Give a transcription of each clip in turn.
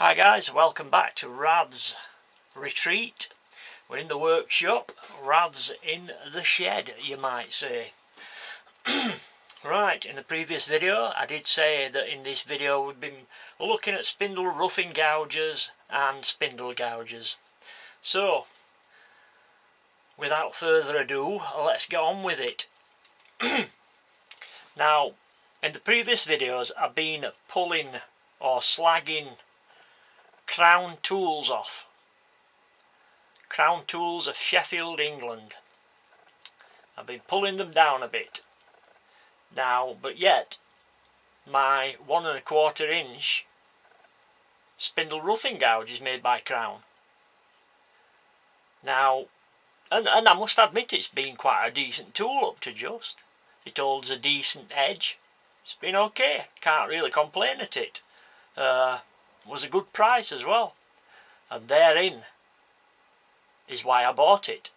Hi guys, welcome back to Rav's Retreat. We're in the workshop, Rav's in the shed, you might say. Right, in the previous video I did say that in this video we've been looking at spindle roughing gougers and spindle gougers. So, without further ado, let's get on with it. Now, in the previous videos I've been pulling or slagging Crown tools off. Crown tools of Sheffield, England. I've been pulling them down a bit now, but yet my 1 1/4 inch spindle roughing gouge is made by Crown. Now, and I must admit it's been quite a decent tool up to just. It holds a decent edge. It's been okay, can't really complain at it. Was a good price as well, and therein is why I bought it.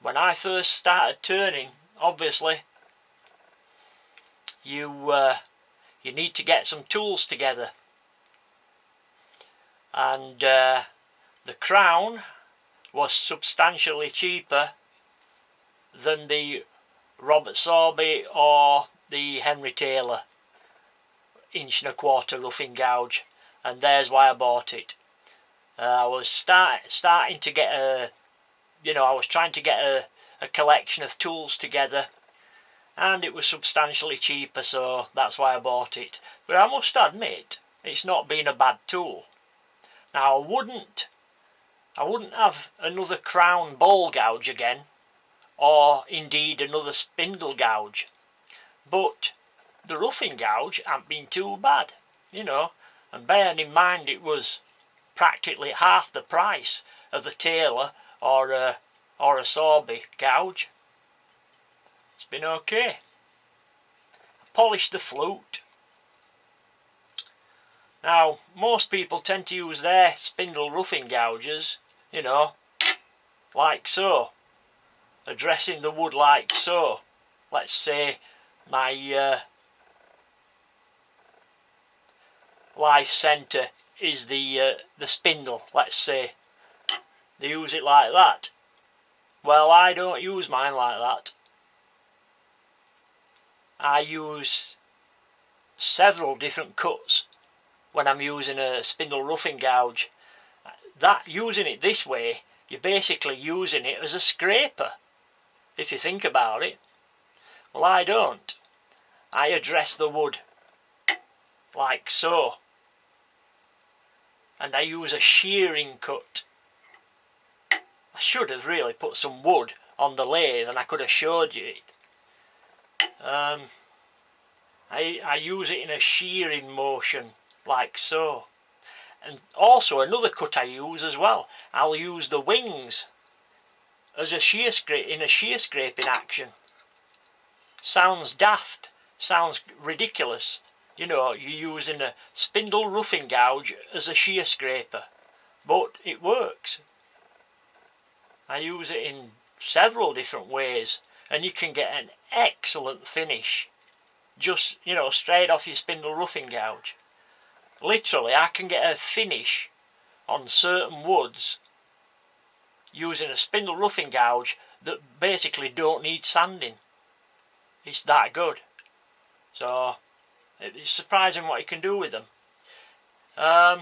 When I first started turning, obviously you need to get some tools together, and the Crown was substantially cheaper than the Robert Sorby or the Henry Taylor 1 1/4 roughing gouge. And there's why I bought it. I was starting to get I was trying to get a collection of tools together, and it was substantially cheaper, so that's why I bought it. But I must admit, it's not been a bad tool. Now, I wouldn't have another Crown bowl gouge again, or indeed another spindle gouge. But the roughing gouge hasn't been too bad, and bearing in mind it was practically half the price of the Taylor or a Sorby gouge. It's been okay. I polished the flute. Now, most people tend to use their spindle roughing gouges, like so, addressing the wood like so. Let's say my life centre is the spindle, let's say. They use it like that. Well, I don't use mine like that. I use several different cuts when I'm using a spindle roughing gouge. Using it this way, you're basically using it as a scraper, if you think about it. Well, I don't. I address the wood like so, and I use a shearing cut. I should have really put some wood on the lathe and I could have showed you it. I use it in a shearing motion like so. And also another cut I use as well, I'll use the wings as a shear scraping action. Sounds daft, sounds ridiculous. You're using a spindle roughing gouge as a shear scraper, but it works. I use it in several different ways, and you can get an excellent finish just, straight off your spindle roughing gouge. Literally, I can get a finish on certain woods using a spindle roughing gouge that basically don't need sanding. It's that good. So it's surprising what you can do with them. I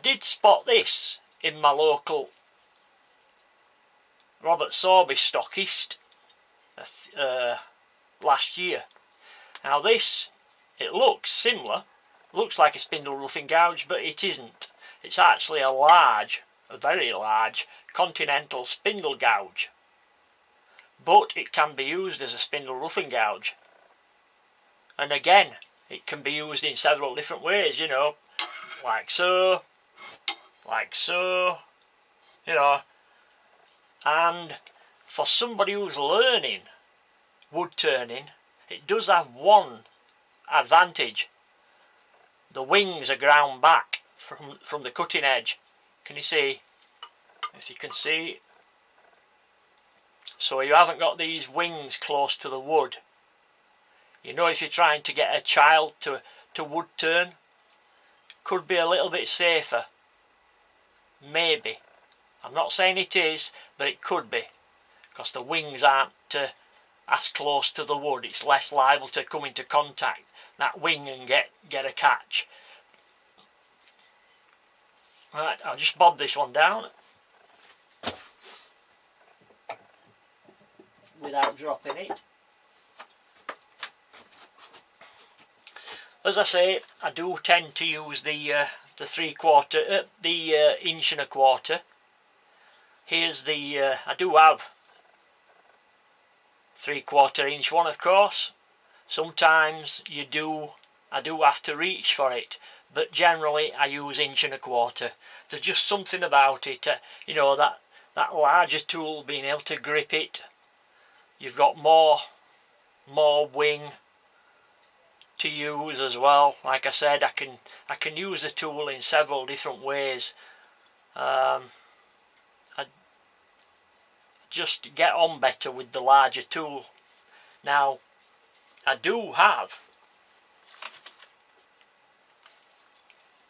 did spot this in my local Robert Sorby stockist last year. Now this, it looks similar, looks like a spindle roughing gouge, but it isn't. It's actually a very large continental spindle gouge. But it can be used as a spindle roughing gouge. And again, it can be used in several different ways, like so, and for somebody who's learning wood turning, it does have one advantage. The wings are ground back from the cutting edge. Can you see? If you can see, so you haven't got these wings close to the wood. If you're trying to get a child to wood turn, could be a little bit safer. Maybe. I'm not saying it is, but it could be. Because the wings aren't as close to the wood. It's less liable to come into contact that wing and get a catch. Right, I'll just bob this one down without dropping it. As I say, I do tend to use the 3/4, the 1.25 inch. Here's the I do have 3/4 inch one, of course. Sometimes I do have to reach for it, but generally I use 1.25 inch. There's just something about it, you know, that larger tool, being able to grip it. You've got more wing to use as well. Like I said, I can use the tool in several different ways. I just get on better with the larger tool. Now, I do have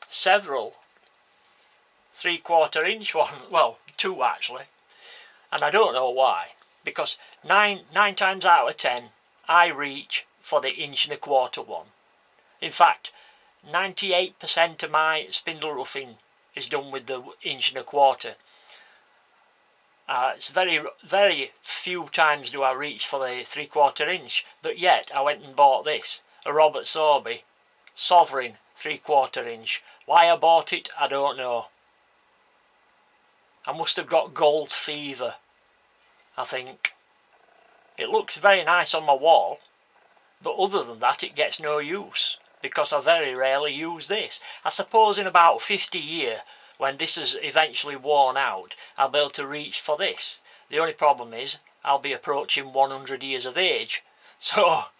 several 3/4 inch ones, well, 2 actually, and I don't know why, because nine times out of 10 I reach for the 1.25 inch one. In fact, 98% of my spindle roughing is done with the 1.25 inch. It's very few times do I reach for the 3/4 inch, but yet I went and bought this, a Robert Sorby Sovereign 3/4 inch. Why I bought it, I don't know. I must have got gold fever, I think. It looks very nice on my wall, but other than that it gets no use, because I very rarely use this. I suppose in about 50 years, when this is eventually worn out, I'll be able to reach for this. The only problem is I'll be approaching 100 years of age. So,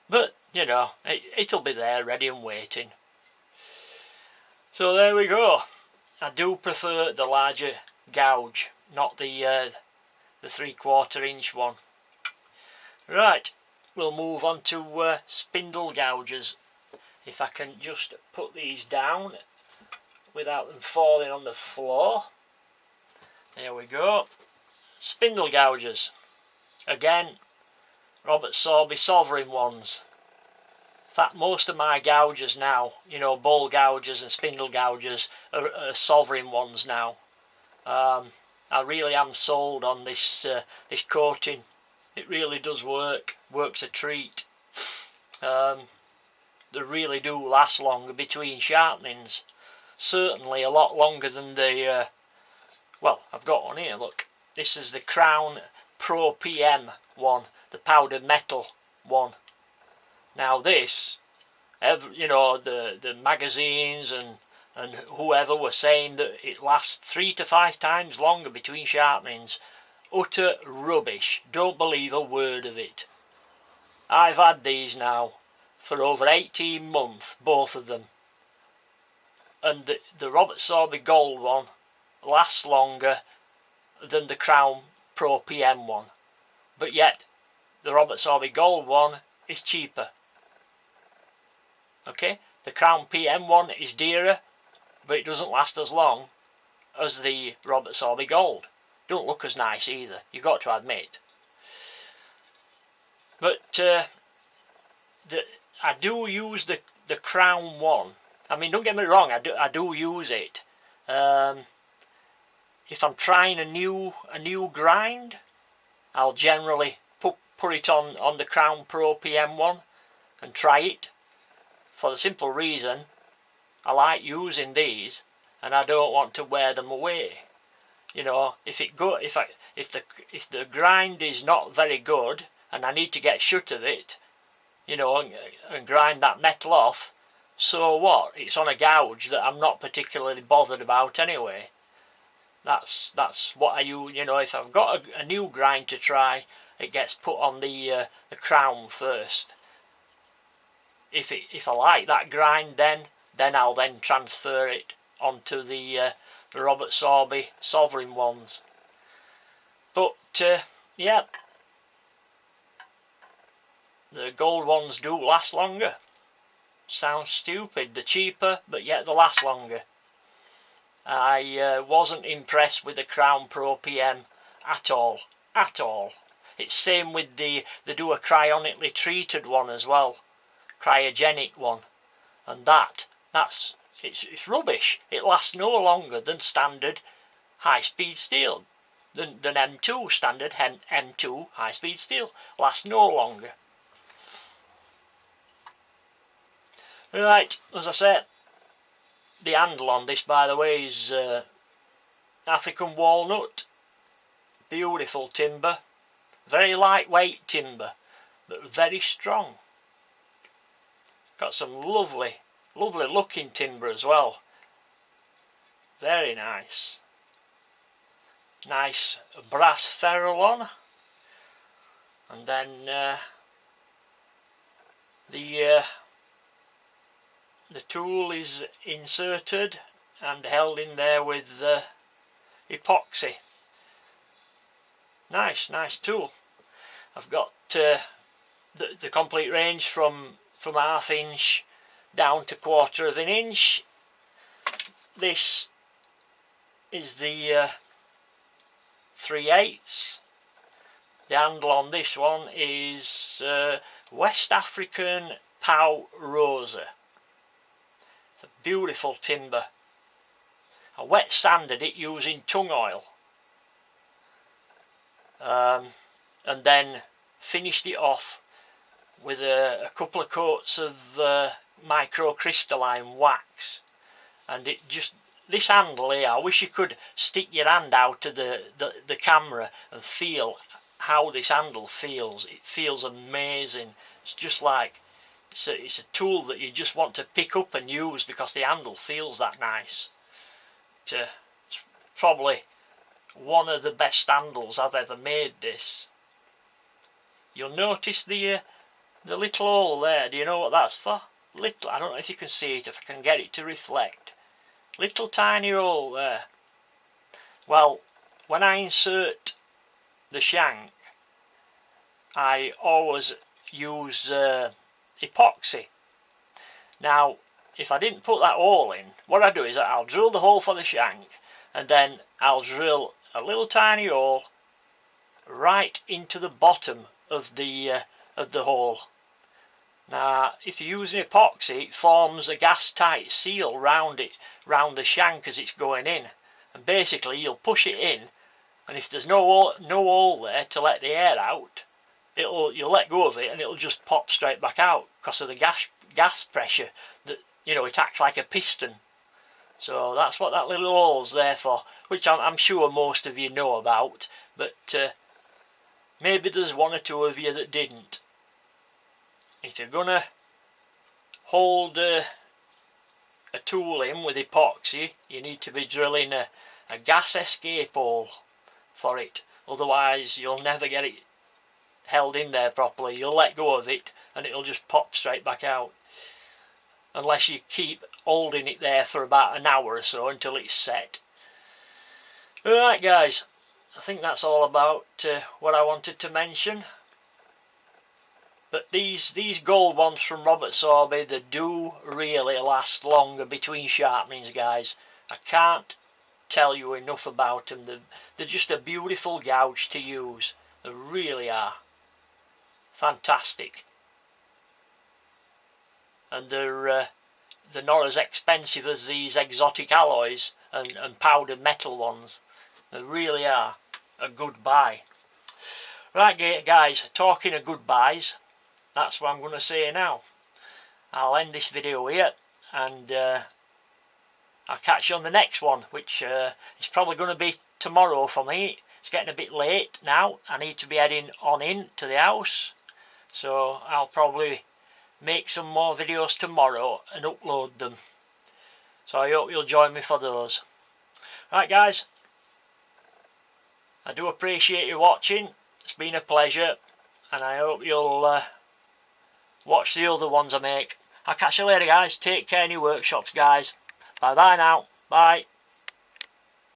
but you know, it'll be there ready and waiting. So there we go. I do prefer the larger gouge, not the 3/4 inch one. Right, we'll move on to spindle gouges. If I can just put these down without them falling on the floor. There we go. Spindle gouges. Again, Robert Sorby Sovereign ones. In fact, most of my gouges now, you know, bowl gouges and spindle gouges, are Sovereign ones now. I really am sold on this this coating. It really does works a treat. They really do last longer between sharpenings. Certainly a lot longer than the well, I've got one here, look. This is the Crown Pro PM one, the powdered metal one. Now this, you know, the magazines and whoever were saying that it lasts 3 to 5 times longer between sharpenings. Utter rubbish. Don't believe a word of it. I've had these now for over 18 months, both of them. And the Robert Sorby Gold one lasts longer than the Crown Pro PM one. But yet, the Robert Sorby Gold one is cheaper. Okay, the Crown PM one is dearer, but it doesn't last as long as the Robert Sorby Gold. Don't look as nice either, you've got to admit. But I do use the Crown one. I mean, don't get me wrong, I do use it. If I'm trying a new grind, I'll generally put it on the Crown Pro PM one and try it. For the simple reason, I like using these, and I don't want to wear them away. You know, if the grind is not very good, and I need to get shut of it, you know, and grind that metal off, so what? It's on a gouge that I'm not particularly bothered about anyway. That's what I use. You know, if I've got a new grind to try, it gets put on the Crown first. If I like that grind, then I'll then transfer it onto the Robert Sorby Sovereign ones. But yeah, the gold ones do last longer. Sounds stupid. They're cheaper, but yet they last longer. I wasn't impressed with the Crown Pro PM at all. At all. It's same with they do a cryonically treated one as well. Cryogenic one. And it's rubbish. It lasts no longer than standard high-speed steel. Than M2, standard M2 high-speed steel. Lasts no longer. Right, as I said, the handle on this, by the way, is African walnut. Beautiful timber. Very lightweight timber, but very strong. Got some lovely looking timber as well. Very nice. Nice brass ferrule on. And then the tool is inserted and held in there with epoxy. Nice tool. I've got the complete range from 1/2 inch down to 1/4 of an inch. This is the 3/8. The handle on this one is West African Pau Rosa. It's a beautiful timber. I wet sanded it using tung oil. And then finished it off with a couple of coats of microcrystalline wax, and it just, this handle here, I wish you could stick your hand out to the camera and feel how this handle feels. It feels amazing. It's just like it's a tool that you just want to pick up and use because the handle feels that nice. It's probably one of the best handles I've ever made, this. You'll notice the little hole there. Do you know what that's for? Little, I don't know if you can see it, if I can get it to reflect. Little tiny hole there. Well, when I insert the shank, I always use epoxy. Now, if I didn't put that hole in, what I do is I'll drill the hole for the shank, and then I'll drill a little tiny hole right into the bottom of the hole. Now, if you're using epoxy, it forms a gas-tight seal round the shank as it's going in, and basically you'll push it in, and if there's no hole there to let the air out, you'll let go of it and it'll just pop straight back out because of the gas pressure. That, you know, it acts like a piston. So that's what that little hole's there for, which I'm sure most of you know about, but maybe there's one or two of you that didn't. If you're gonna hold a tool in with epoxy, you need to be drilling a gas escape hole for it. Otherwise you'll never get it held in there properly. You'll let go of it and it'll just pop straight back out, unless you keep holding it there for about an hour or so until it's set. Alright guys, I think that's all about what I wanted to mention. But these gold ones from Robert Sorby, they do really last longer between sharpenings, guys. I can't tell you enough about them. They're just a beautiful gouge to use. They really are. Fantastic. And they're not as expensive as these exotic alloys and powdered metal ones. They really are a good buy. Right guys, talking of goodbyes, that's what I'm going to say now. I'll end this video here, and I'll catch you on the next one, which is probably going to be tomorrow for me. It's getting a bit late now. I need to be heading on in to the house, so I'll probably make some more videos tomorrow and upload them. So I hope you'll join me for those. Right guys, I do appreciate you watching. It's been a pleasure, and I hope you'll watch the other ones I make. I'll catch you later guys. Take care in your workshops guys. Bye bye now. Bye.